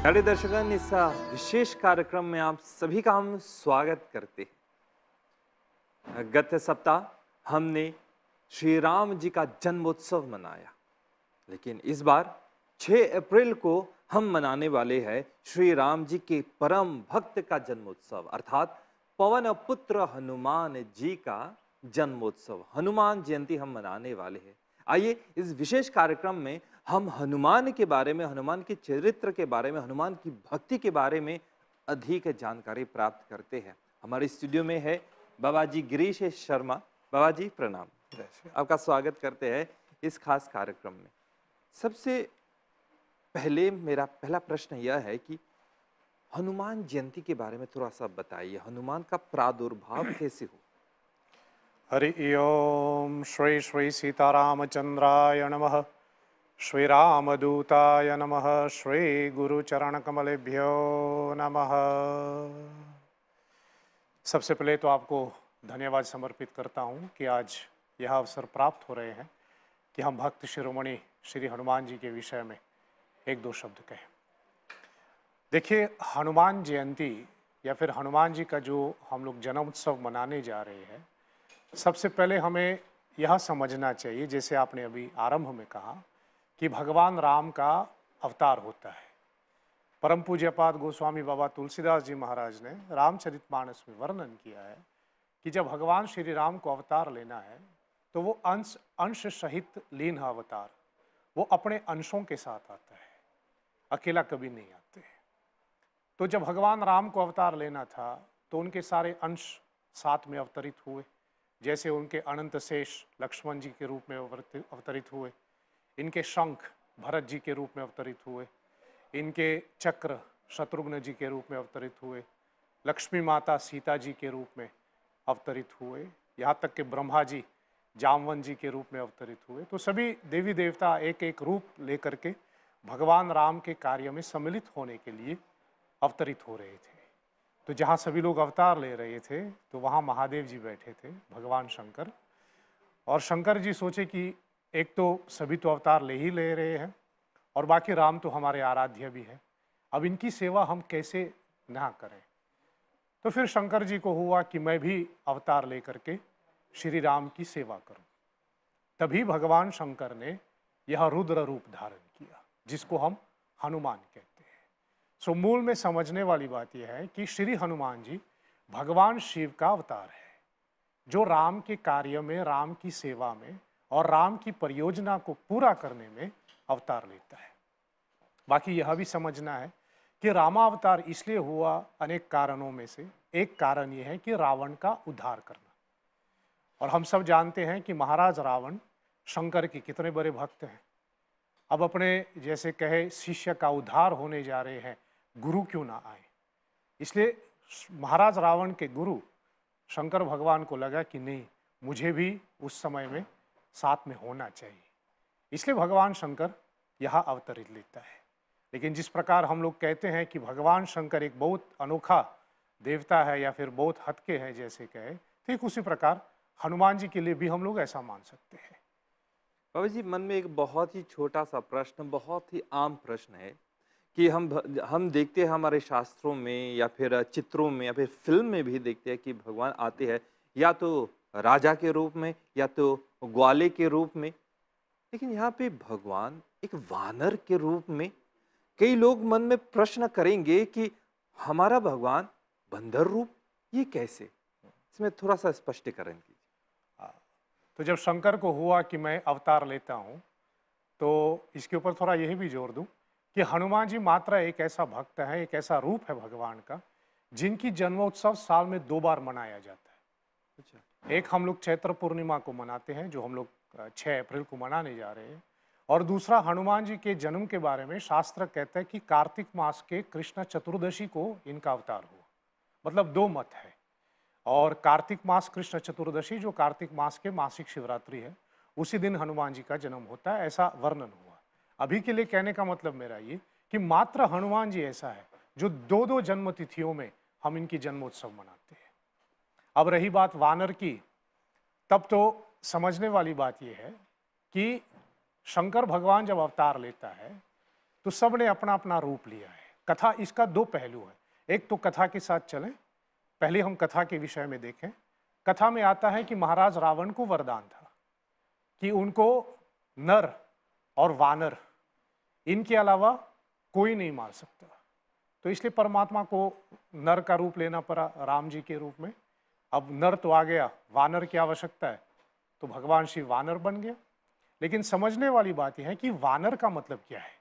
प्यारे दर्शकगण, इस विशेष कार्यक्रम में आप सभी का हम स्वागत करते हैं। गत सप्ताह हमने श्री राम जी का जन्मोत्सव मनाया, लेकिन इस बार 6 अप्रैल को हम मनाने वाले हैं श्री राम जी के परम भक्त का जन्मोत्सव, अर्थात पवन पुत्र हनुमान जी का जन्मोत्सव, हनुमान जयंती हम मनाने वाले हैं। आइए इस विशेष कार्यक्रम में हम हनुमान के बारे में, हनुमान के चरित्र के बारे में, हनुमान की भक्ति के बारे में अधिक जानकारी प्राप्त करते हैं। हमारे स्टूडियो में है बाबा जी गिरीश शर्मा। बाबा जी प्रणाम, आपका स्वागत करते हैं इस खास कार्यक्रम में। सबसे पहले मेरा पहला प्रश्न यह है कि हनुमान जयंती के बारे में थोड़ा सा बताइए, हनुमान का प्रादुर्भाव कैसे हो? हरि ओम श्री श्री सीतारामचंद्राय नमः, श्री रामदूताय नमः, श्री गुरुचरणकमलेभ्यो नमः। सबसे पहले तो आपको धन्यवाद समर्पित करता हूँ कि आज यह अवसर प्राप्त हो रहे हैं कि हम भक्त शिरोमणि श्री हनुमान जी के विषय में एक दो शब्द कहें। देखिए, हनुमान जयंती या फिर हनुमान जी का जो हम लोग जन्मोत्सव मनाने जा रहे हैं, सबसे पहले हमें यह समझना चाहिए, जैसे आपने अभी आरंभ में कहा, कि भगवान राम का अवतार होता है। परम पूज्यपाद गोस्वामी बाबा तुलसीदास जी महाराज ने रामचरितमानस में वर्णन किया है कि जब भगवान श्री राम को अवतार लेना है तो वो अंश सहित लीन अवतार, वो अपने अंशों के साथ आता है, अकेला कभी नहीं आते। तो जब भगवान राम को अवतार लेना था तो उनके सारे अंश साथ में अवतरित हुए, जैसे उनके अनंत शेष लक्ष्मण जी के रूप में अवतरित हुए, इनके शंख भरत जी के रूप में अवतरित हुए, इनके चक्र शत्रुघ्न जी के रूप में अवतरित हुए, लक्ष्मी माता सीता जी के रूप में अवतरित हुए, यहाँ तक कि ब्रह्मा जी जामवन जी के रूप में अवतरित हुए। तो सभी देवी देवता एक एक रूप लेकर के भगवान राम के कार्य में सम्मिलित होने के लिए अवतरित हो रहे थे। तो जहाँ सभी लोग अवतार ले रहे थे तो वहाँ महादेव जी बैठे थे, भगवान शंकर। और शंकर जी सोचे कि एक तो सभी तो अवतार ले ही ले रहे हैं और बाकी राम तो हमारे आराध्य भी है, अब इनकी सेवा हम कैसे ना करें। तो फिर शंकर जी को हुआ कि मैं भी अवतार लेकर के श्री राम की सेवा करूं। तभी भगवान शंकर ने यह रुद्र रूप धारण किया, जिसको हम हनुमान कहते हैं। सो मूल में समझने वाली बात यह है कि श्री हनुमान जी भगवान शिव का अवतार है, जो राम के कार्य में, राम की सेवा में और राम की परियोजना को पूरा करने में अवतार लेता है। बाकी यह भी समझना है कि रामावतार इसलिए हुआ अनेक कारणों में से एक कारण यह है कि रावण का उद्धार करना। और हम सब जानते हैं कि महाराज रावण शंकर के कितने बड़े भक्त हैं। अब अपने जैसे कहे शिष्य का उद्धार होने जा रहे हैं, गुरु क्यों ना आए। इसलिए महाराज रावण के गुरु शंकर भगवान को लगा कि नहीं, मुझे भी उस समय में साथ में होना चाहिए, इसलिए भगवान शंकर यहाँ अवतरित लेता है। लेकिन जिस प्रकार हम लोग कहते हैं कि भगवान शंकर एक बहुत अनोखा देवता है या फिर बहुत हटके है जैसे कहे, ठीक उसी प्रकार हनुमान जी के लिए भी हम लोग ऐसा मान सकते हैं। बाबा जी, मन में एक बहुत ही छोटा सा प्रश्न, बहुत ही आम प्रश्न है कि हम देखते हैं हमारे शास्त्रों में या फिर चित्रों में या फिर फिल्म में भी देखते हैं कि भगवान आते हैं या तो राजा के रूप में या तो ग्वाले के रूप में, लेकिन यहाँ पे भगवान एक वानर के रूप में। कई लोग मन में प्रश्न करेंगे कि हमारा भगवान बंदर रूप, ये कैसे? इसमें थोड़ा सा स्पष्टीकरण कीजिए। तो जब शंकर को हुआ कि मैं अवतार लेता हूँ, तो इसके ऊपर थोड़ा यही भी जोर दूं कि हनुमान जी मात्र एक ऐसा भक्त है, एक ऐसा रूप है भगवान का, जिनकी जन्मोत्सव साल में 2 बार मनाया जाता है। अच्छा। एक हम लोग चैत्र पूर्णिमा को मनाते हैं, जो हम लोग 6 अप्रैल को मनाने जा रहे हैं, और दूसरा हनुमान जी के जन्म के बारे में शास्त्र कहता है कि कार्तिक मास के कृष्ण चतुर्दशी को इनका अवतार हुआ। मतलब 2 मत है। और कार्तिक मास कृष्ण चतुर्दशी, जो कार्तिक मास के मासिक शिवरात्रि है, उसी दिन हनुमान जी का जन्म होता है, ऐसा वर्णन हुआ। अभी के लिए कहने का मतलब मेरा ये कि मात्र हनुमान जी ऐसा है जो 2-2 जन्म तिथियों में हम इनकी जन्मोत्सव मनाते हैं। अब रही बात वानर की, तब तो समझने वाली बात यह है कि शंकर भगवान जब अवतार लेता है तो सब ने अपना अपना रूप लिया है। कथा इसका दो पहलू है। एक तो कथा के साथ चलें, पहले हम कथा के विषय में देखें। कथा में आता है कि महाराज रावण को वरदान था कि उनको नर और वानर इनके अलावा कोई नहीं मार सकता, तो इसलिए परमात्मा को नर का रूप लेना पड़ा राम जी के रूप में। अब नर तो आ गया, वानर की आवश्यकता है, तो भगवान शिव वानर बन गया। लेकिन समझने वाली बात यह है कि वानर का मतलब क्या है।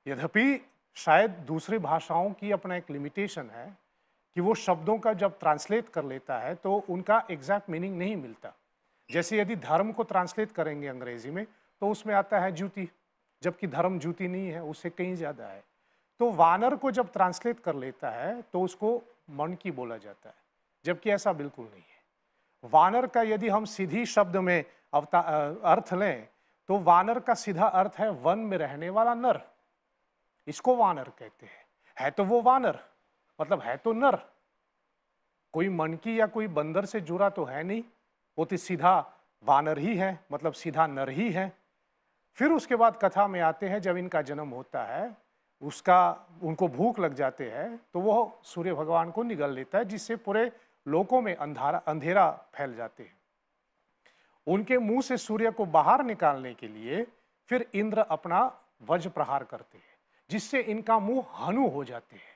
यद्यपि शायद दूसरी भाषाओं की अपना एक लिमिटेशन है कि वो शब्दों का जब ट्रांसलेट कर लेता है तो उनका एग्जैक्ट मीनिंग नहीं मिलता। जैसे यदि धर्म को ट्रांसलेट करेंगे अंग्रेजी में तो उसमें आता है जूती, जबकि धर्म जूती नहीं है, उससे कहीं ज़्यादा है। तो वानर को जब ट्रांसलेट कर लेता है तो उसको मंकी बोला जाता है, जबकि ऐसा बिल्कुल नहीं है। वानर का यदि हम सीधी शब्द में अर्थ लें तो वानर का सीधा अर्थ है वन में रहने वाला नर, इसको वानर कहते हैं। है तो वो वानर, मतलब है तो नर, कोई मनकी या कोई बंदर से जुड़ा तो है नहीं, वो तो सीधा वानर ही है, मतलब सीधा नर ही है। फिर उसके बाद कथा में आते हैं, जब इनका जन्म होता है उनको भूख लग जाते हैं तो वो सूर्य भगवान को निगल लेता है, जिससे पूरे लोकों में अंधेरा फैल जाते हैं। उनके मुंह से सूर्य को बाहर निकालने के लिए फिर इंद्र अपना वज्र प्रहार करते हैं, जिससे इनका मुंह हनु हो जाते हैं।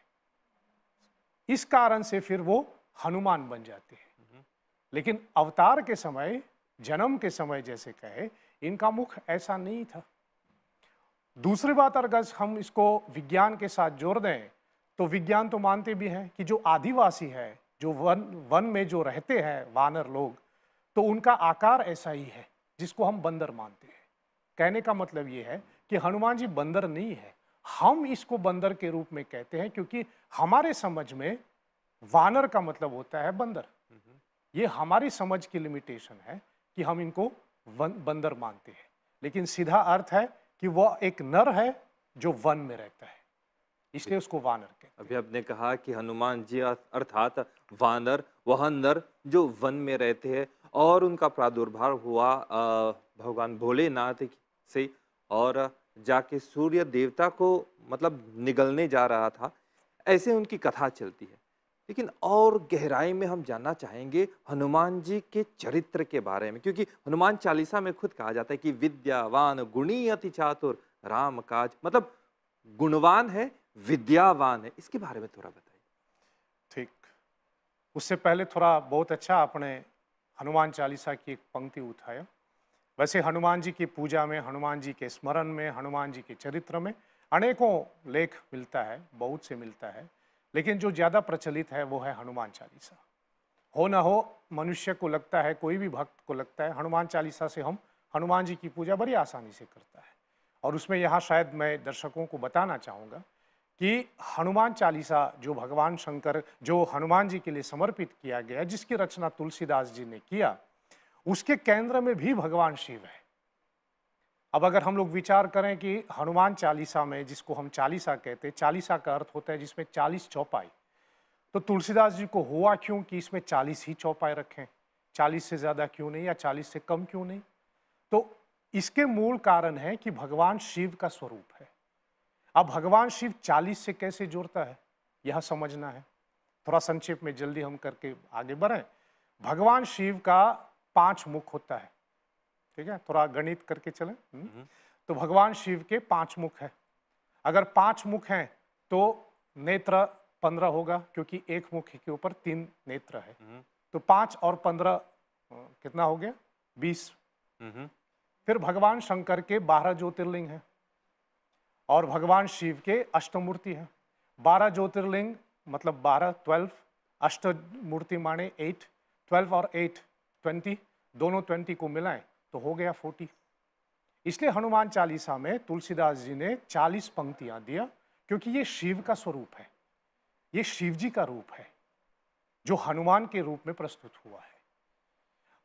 इस कारण से फिर वो हनुमान बन जाते हैं। लेकिन अवतार के समय, जन्म के समय जैसे कहे, इनका मुख ऐसा नहीं था। दूसरी बात, अगर हम इसको विज्ञान के साथ जोड़ दें तो विज्ञान तो मानते भी हैं कि जो आदिवासी है, जो वन में जो रहते हैं वानर लोग, तो उनका आकार ऐसा ही है जिसको हम बंदर मानते हैं। कहने का मतलब ये है कि हनुमान जी बंदर नहीं है, हम इसको बंदर के रूप में कहते हैं क्योंकि हमारे समझ में वानर का मतलब होता है बंदर। ये हमारी समझ की लिमिटेशन है कि हम इनको बंदर मानते हैं, लेकिन सीधा अर्थ है कि वह एक नर है जो वन में रहता है, इसलिए उसको वानर कहते हैं। अभी आपने कहा कि हनुमान जी अर्थात वानर, वह नर जो वन में रहते हैं, और उनका प्रादुर्भाव हुआ भगवान भोलेनाथ से, और जाके सूर्य देवता को मतलब निगलने जा रहा था, ऐसे उनकी कथा चलती है। लेकिन और गहराई में हम जानना चाहेंगे हनुमान जी के चरित्र के बारे में, क्योंकि हनुमान चालीसा में खुद कहा जाता है कि विद्यावान गुणी अति चातुर राम काज, मतलब गुणवान है, विद्यावान है। इसके बारे में थोड़ा बताइए। ठीक, उससे पहले थोड़ा बहुत अच्छा आपने हनुमान चालीसा की एक पंक्ति उठाया। वैसे हनुमान जी की पूजा में, हनुमान जी के स्मरण में, हनुमान जी के चरित्र में अनेकों लेख मिलता है, बहुत से मिलता है, लेकिन जो ज़्यादा प्रचलित है वो है हनुमान चालीसा। हो ना हो, मनुष्य को लगता है, कोई भी भक्त को लगता है हनुमान चालीसा से हम हनुमान जी की पूजा बड़ी आसानी से करता है। और उसमें यहाँ शायद मैं दर्शकों को बताना चाहूँगा कि हनुमान चालीसा जो भगवान शंकर, जो हनुमान जी के लिए समर्पित किया गया, जिसकी रचना तुलसीदास जी ने किया, उसके केंद्र में भी भगवान शिव है। अब अगर हम लोग विचार करें कि हनुमान चालीसा में, जिसको हम चालीसा कहते हैं, चालीसा का अर्थ होता है जिसमें 40 चौपाई, तो तुलसीदास जी को हुआ क्यों कि इसमें 40 ही चौपाई रखें, 40 से ज़्यादा क्यों नहीं, या 40 से कम क्यों नहीं? तो इसके मूल कारण है कि भगवान शिव का स्वरूप है। अब भगवान शिव 40 से कैसे जुड़ता है, यह समझना है। थोड़ा संक्षेप में जल्दी हम करके आगे बढ़ें। भगवान शिव का 5 मुख होता है, ठीक है, थोड़ा गणित करके चलें। तो भगवान शिव के 5 मुख हैं। अगर 5 मुख हैं तो नेत्र 15 होगा, क्योंकि एक मुख के ऊपर 3 नेत्र है। तो 5 और 15 कितना हो गया? 20। फिर भगवान शंकर के 12 ज्योतिर्लिंग हैं और भगवान शिव के अष्टमूर्ति हैं। 12 ज्योतिर्लिंग मतलब 12, 12, अष्टमूर्ति माने 8, 12 और 8 20, दोनों 20 को मिलाएं तो हो गया 40। इसलिए हनुमान चालीसा में तुलसीदास जी ने 40 पंक्तियां दिया, क्योंकि ये शिव का स्वरूप है, ये शिव जी का रूप है जो हनुमान के रूप में प्रस्तुत हुआ है।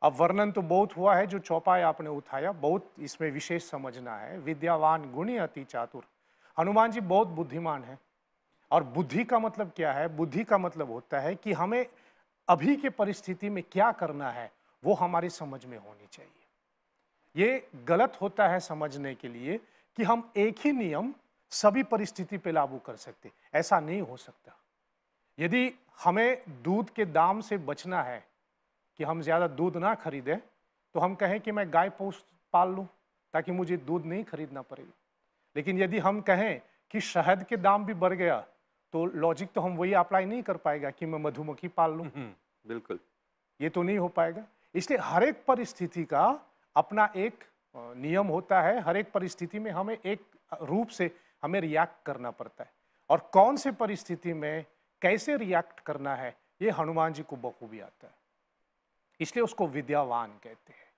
अब वर्णन तो बहुत हुआ है, जो चौपाई आपने उठाया बहुत इसमें विशेष समझना है। विद्यावान गुणी अति चातुर, हनुमान जी बहुत बुद्धिमान है। और बुद्धि का मतलब क्या है? बुद्धि का मतलब होता है कि हमें अभी के परिस्थिति में क्या करना है वो हमारी समझ में होनी चाहिए। ये गलत होता है समझने के लिए कि हम एक ही नियम सभी परिस्थिति पे लागू कर सकते, ऐसा नहीं हो सकता। यदि हमें दूध के दाम से बचना है कि हम ज़्यादा दूध ना खरीदें, तो हम कहें कि मैं गाय पाल लूँ ताकि मुझे दूध नहीं खरीदना पड़ेगा। लेकिन यदि हम कहें कि शहद के दाम भी बढ़ गया, तो लॉजिक तो हम वही अप्लाई नहीं कर पाएगा कि मैं मधुमक्खी पाल लूँ। बिल्कुल, ये तो नहीं हो पाएगा। इसलिए हर एक परिस्थिति का अपना एक नियम होता है। हर एक परिस्थिति में हमें एक रूप से हमें रिएक्ट करना पड़ता है, और कौन से परिस्थिति में कैसे रिएक्ट करना है ये हनुमान जी को बखूबी आता है। इसलिए उसको विद्यावान कहते हैं।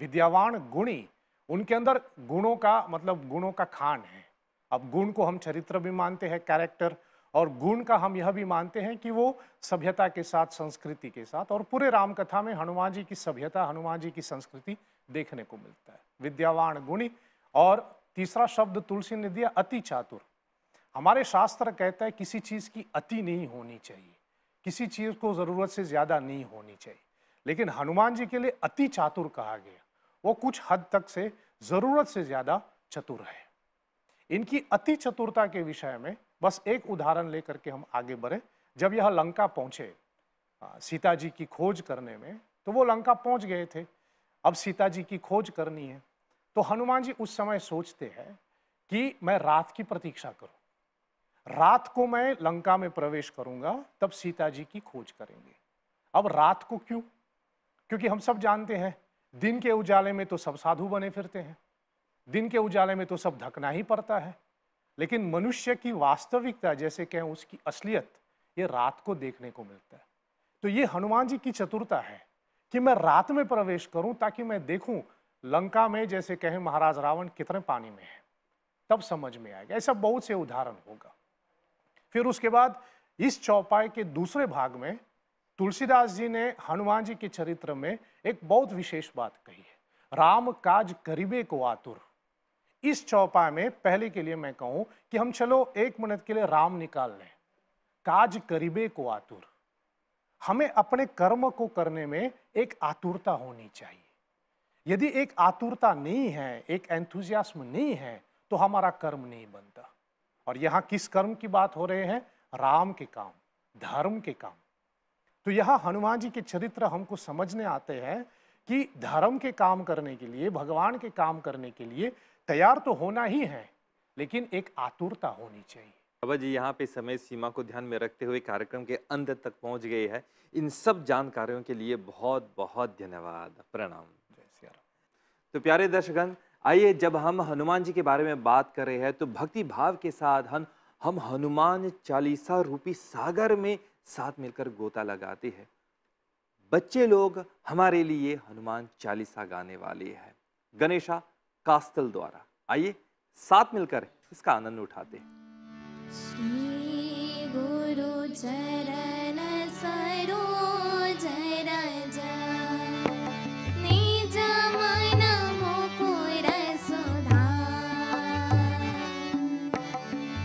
विद्यावान गुणी, उनके अंदर गुणों का मतलब गुणों का खान है। अब गुण को हम चरित्र भी मानते हैं, कैरेक्टर, और गुण का हम यह भी मानते हैं कि वो सभ्यता के साथ, संस्कृति के साथ, और पूरे राम कथा में हनुमान जी की सभ्यता, हनुमान जी की संस्कृति देखने को मिलता है। विद्यावान गुणी। और तीसरा शब्द तुलसी ने दिया अति चातुर। हमारे शास्त्र कहता है किसी चीज की अति नहीं होनी चाहिए, किसी चीज को जरूरत से ज्यादा नहीं होनी चाहिए, लेकिन हनुमान जी के लिए अति चातुर कहा गया। वो कुछ हद तक से जरूरत से ज्यादा चतुर है। इनकी अति चतुरता के विषय में बस एक उदाहरण लेकर के हम आगे बढ़े। जब यह लंका पहुंचे सीता जी की खोज करने में, तो वो लंका पहुंच गए थे। अब सीता जी की खोज करनी है, तो हनुमान जी उस समय सोचते हैं कि मैं रात की प्रतीक्षा करूं, रात को मैं लंका में प्रवेश करूंगा, तब सीता जी की खोज करेंगे। अब रात को क्यों? क्योंकि हम सब जानते हैं दिन के उजाले में तो सब साधु बने फिरते हैं, दिन के उजाले में तो सब ढकना ही पड़ता है, लेकिन मनुष्य की वास्तविकता, जैसे कहें उसकी असलियत, ये रात को देखने को मिलता है। तो ये हनुमान जी की चतुरता है कि मैं रात में प्रवेश करूं ताकि मैं देखूं लंका में, जैसे कहें महाराज रावण कितने पानी में है, तब समझ में आएगा। ऐसा बहुत से उदाहरण होगा। फिर उसके बाद इस चौपाई के दूसरे भाग में तुलसीदास जी ने हनुमान जी के चरित्र में एक बहुत विशेष बात कही है, राम काज करीबे को आतुर। इस चौपाई में पहले के लिए मैं कहूं कि हम चलो 1 मिनट के लिए राम निकाल लें। काज करीबे को आतुर, हमें अपने कर्म को करने में एक आतुरता होनी चाहिए। यदि एक आतुरता नहीं है, एक एंथुजियाज्म नहीं है, तो हमारा कर्म नहीं बनता। और यहां किस कर्म की बात हो रहे हैं? राम के काम, धर्म के काम। तो यहां हनुमान जी के चरित्र हमको समझने आते हैं कि धर्म के काम करने के लिए, भगवान के काम करने के लिए तैयार तो होना ही है, लेकिन एक आतुरता होनी चाहिए। बाबा जी, यहाँ पे समय सीमा को ध्यान में रखते हुए कार्यक्रम के अंत तक पहुंच गए हैं। इन सब जानकारियों के लिए बहुत बहुत धन्यवाद, प्रणाम। जय श्री राम। तो प्यारे दर्शकगण, आइए, जब हम हनुमान जी के बारे में बात कर रहे हैं तो भक्ति भाव के साथ हम हनुमान चालीसा रूपी सागर में साथ मिलकर गोता लगाते हैं। बच्चे लोग हमारे लिए हनुमान चालीसा गाने वाले हैं गणेशा कास्तल द्वारा। आइए साथ मिलकर इसका आनंद उठाते हैं। श्री गुरु चरण सरोज रज, निज मन मुकुर सुधार,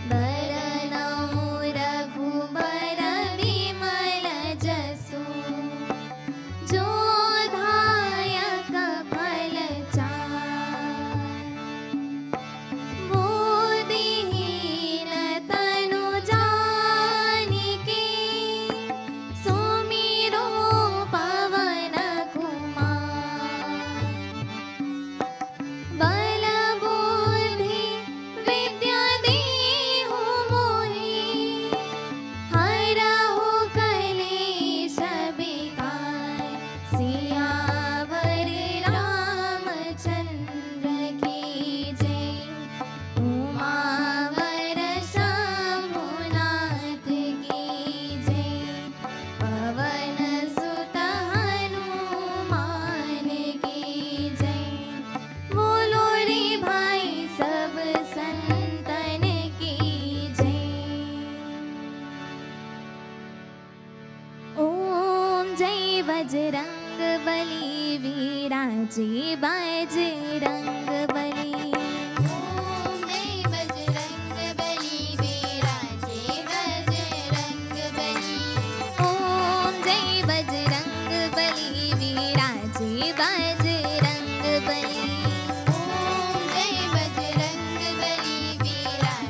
बरनउँ रघुबर बिमल जसु, जो दायक फल चार। बुद्धिहीन तनु जानिके, सुमिरो पवन कुमार। बल बुद्धि विद्या देहु मोहि, हरहु कलेश विकार। सियावर रामचंद्र की जय, उमावर शंभुनाथ की जय, पवन सुत हनुमान की जय। बोलो रे भाई सब संतन की जय। ओम जय बजरंग बली, वीराजी बजरंग बली। ओम जय बजरंग बली, वीराजी बजरंग बली। ओम जय बजरंग बली, वीराजी बजरंग बली। ओम जय बजरंग बली, वीराजी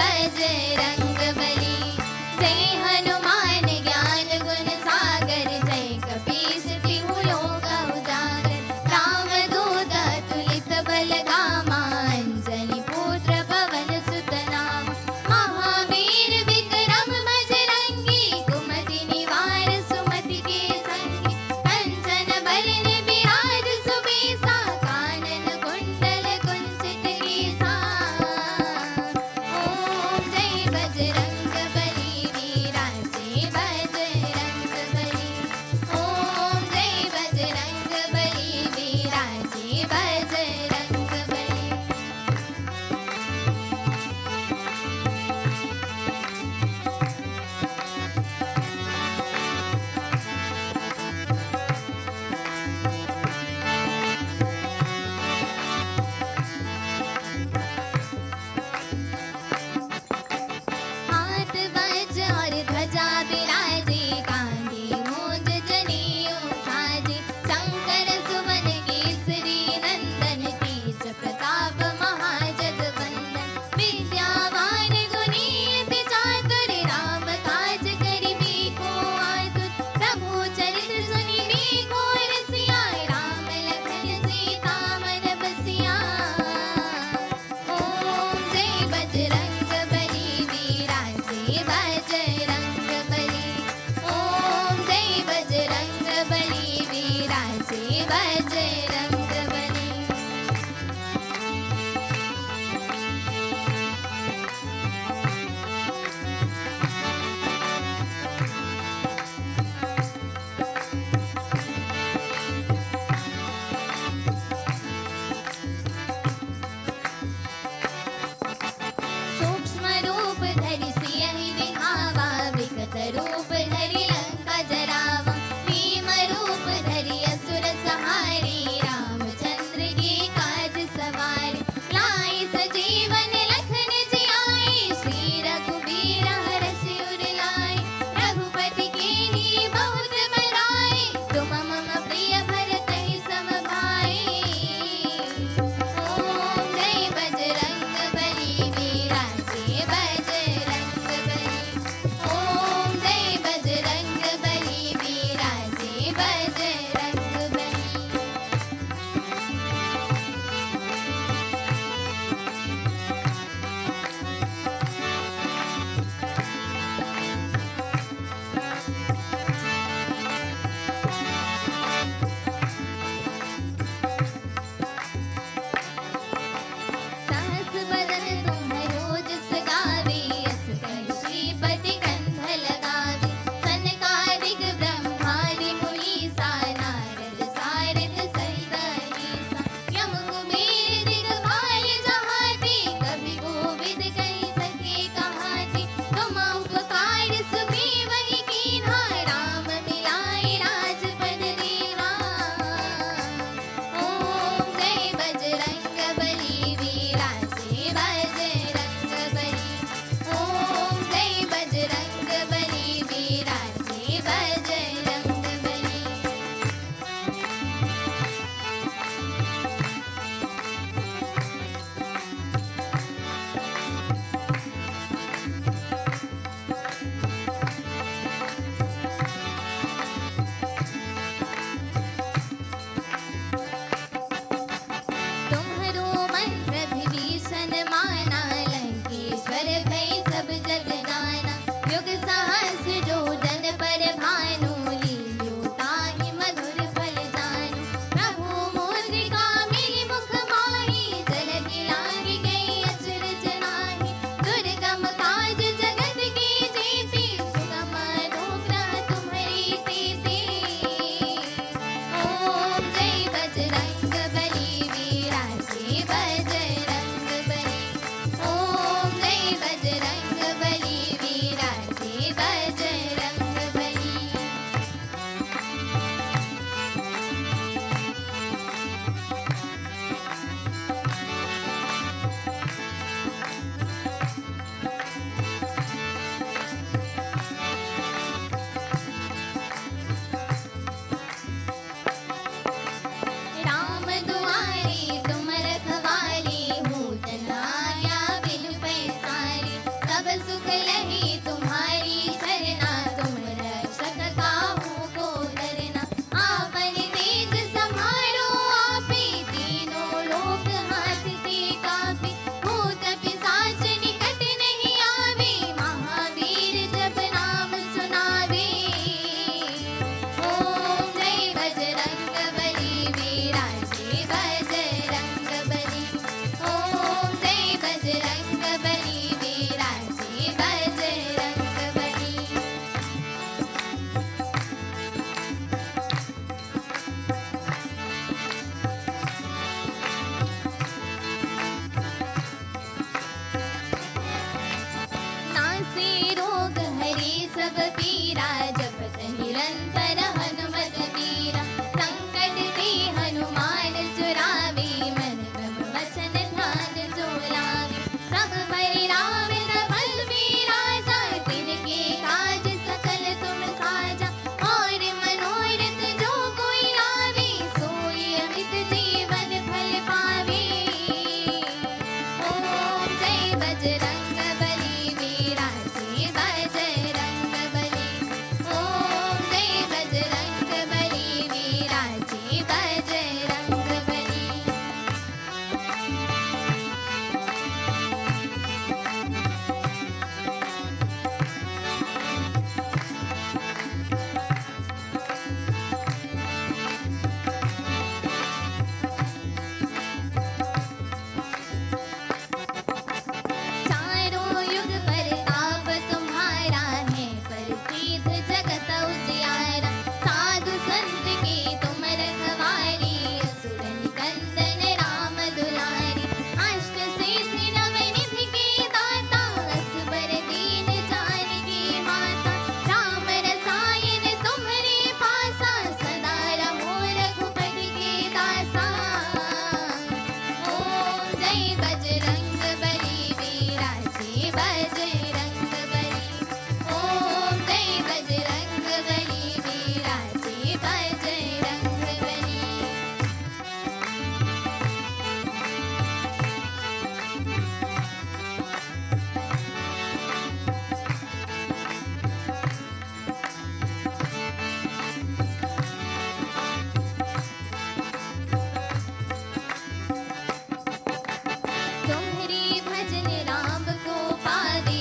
बजरंग बली। जय हनुमान ज्ञान गुण सागर, जय कपीस तिहु लोक उजागर। रामदूत अतुलित बल धामा, अंजनी पुत्र पवन सुत नामा। महावीर विक्रम बजरंगी, कुमति निवार सुमति के संगी। कंचन बरन बिराज सुबेसा, कानन कुंडल कुंचित केसा। ओम जय बजरंग बली, वीराजे बजरंग बली। ओम जय बजरंग बली, वीराजे बजरंग बली। हाथ वज्र और ध्वजा बिराजे, कांधे मूंज जनेऊ साजे। शंकर सुवन केसरी नंदन, तेज प्रताप महाजगवंदन। विद्यावान गुणी अति चातुर, राम काज करिबे को आतुर। प्रभु चरित सुनिबे को रसिया, राम लखन सीता मन बसिया। ओम जय बजरंग बली, वीराजे बजरंग बली। ओम जय बजरंग बली, वीराजे बजरंग बली। सूक्ष्म रूप धरि सियहि दिखावा, विकट रूप धरि लंका जरावा। भीम रूप धरि असुर संहारे, रामचंद्र के काज सवारे। लाए सजीवन लखन जियाए, श्री रघुबीर हरषि उर लाए। रघुपति कीन्ही बहुत बड़ाई, तुम मम प्रिय भरतहि सम भाई। ओम जय बजरंग बली, वीराजे बजरंग बली। ओम जय बजरंग बली, वीराजे बजरंग बली। सहस बदन तुम्हरो जस गावे, अस कहि श्रीपति कंठ लगावे। सनकादिक ब्रह्मादि मुनीसा, नारद सारद सहित अहीसा। यम कुबेर दिगपाल जहाते, कवि कोविद कहि सके कहाते। तुम उपकार सुग्रीवहि कीन्हा, राम मिलाए राजपद दीन्हा। ओम जय बजरंग बली, वीराजे बजरंग बली। ओम जय बजरंग बली, वीराजे बजरंग बली। तुम्हरो मंत्र विभीषण माना, लंकेश्वर भय सब जग जाना। युग सहस्र जो जन पर भानु, लील्यो ताहि मधुर फल जानु। प्रभु मुद्रिका मिली मुख माहि, जलधि लांघि गई अचरज नाहि। दुर्गम काज जगत के जेते, सुगम अनुग्रह तुम्हरी तेते। ओम जय बजरंग बली, वीराजे बजरंग बली। ओम जय बजरंग बली, सब सुख लही तुम्हारी शरणा, तुम रक्षक काहू को डरना। आपन तेज सम्हारो आपे, तीनों लोक हाथ के कापे। भूत पिशाच निकट नहीं आवे, महावीर जब नाम सुनावे। ओम जय बजरंग बली, विराजे बजरंग बली। ओम जय बजरंग बली, विराजे बजरंग बली। नासे रोग हरे सब पीरा, जपत निरंतर हनुमत वीरा। संकट ते हनुमान छुड़ावे, मन क्रम वचन ध्यान जो लावे। सब पर राम तपस्वी राजा, तिनके काज सकल तुम साजा। और मनोरथ जो कोई लावे, सोई अमित जीवन फल पावे। ओम जय बजरंग बली, विराजे बजरंग बली। ओम जय बजरंग बली, विराजे बजरंग बली। चारों युग परताप तुम्हारा है, प्रसिद्ध जगत उजियारा। साधु संत के तुम रखवारे, असुर निकंदन राम दुलारे। अष्ट सिद्धि नव निधि के दाता, असबर दीन जानकी माता। राम रसायन तुम्हारे पासा, सदा रहो रघुपति के दासा। ओम जय बजरंग बली, विराजे बजरंग बली। ओम जय बजरंग बली, विराजे बजरंग बली। तुम्हारी भजन राम को पावे,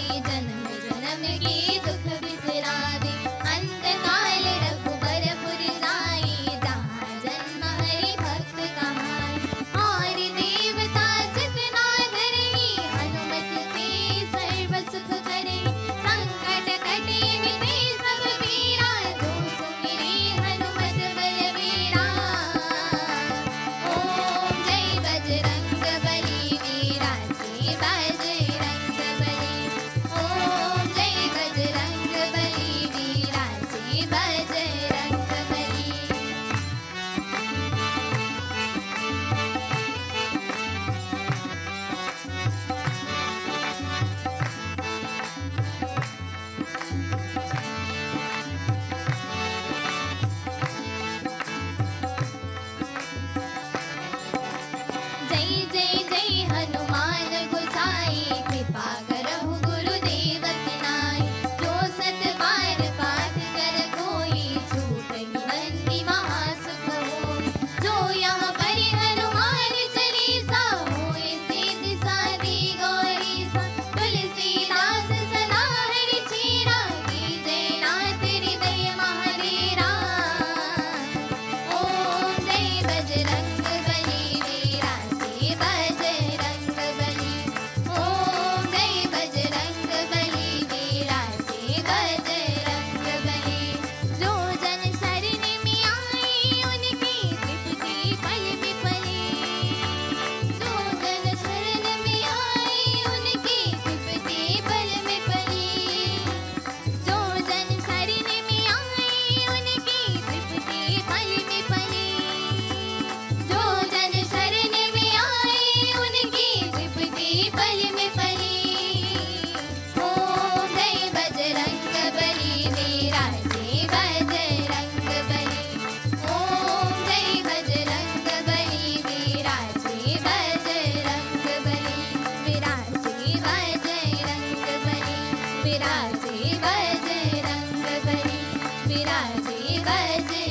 विराजे बजरंग बली, विराजे बजरंग